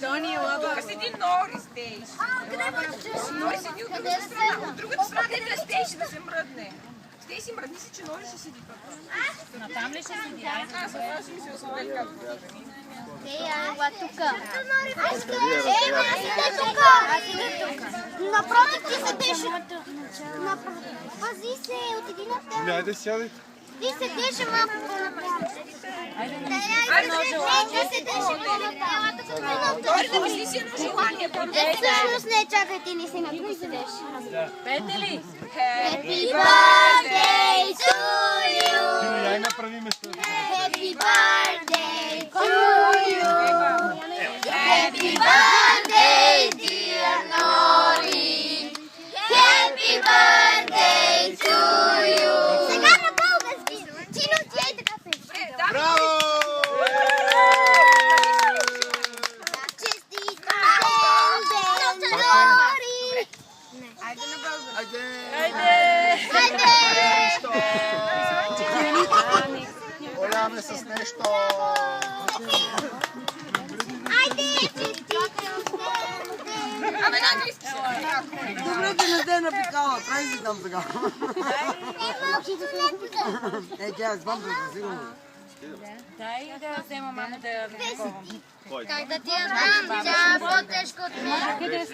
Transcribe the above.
Тук седи Нори Стейш. Нори седи от другата страна. От другата страна дете е Стейш да се мръдне. Стейси, мръдни се, че Нори ще седи тук. Натам ли ще седи? Аз съм си освободен как може. Ела тук. Аз седя тук. Напротив ти седиш. Пази се, отиди на теб. Айде сядай. Ти седеше малко по-напред. Айде да мисли си едно желание. Всъщност не, чакай, ти не си на друг седеш. Пете ли? Happy birthday to you. Тино, яй направи место. Happy birthday to you. Happy birthday, dear Nori. Happy birthday to you. Сега на български. Тино, ти ей така се. Браво! Честит ден, Нори. Айде на български. Айде! Оляме с нещо. Айде, честит ден. Абе, на английски се. Добре, че не сте напикала, прави си там сега. Тя е звънка, сигурно. Дай да взема мама да... Как да ти я дам? Тя е по-тежко от мен.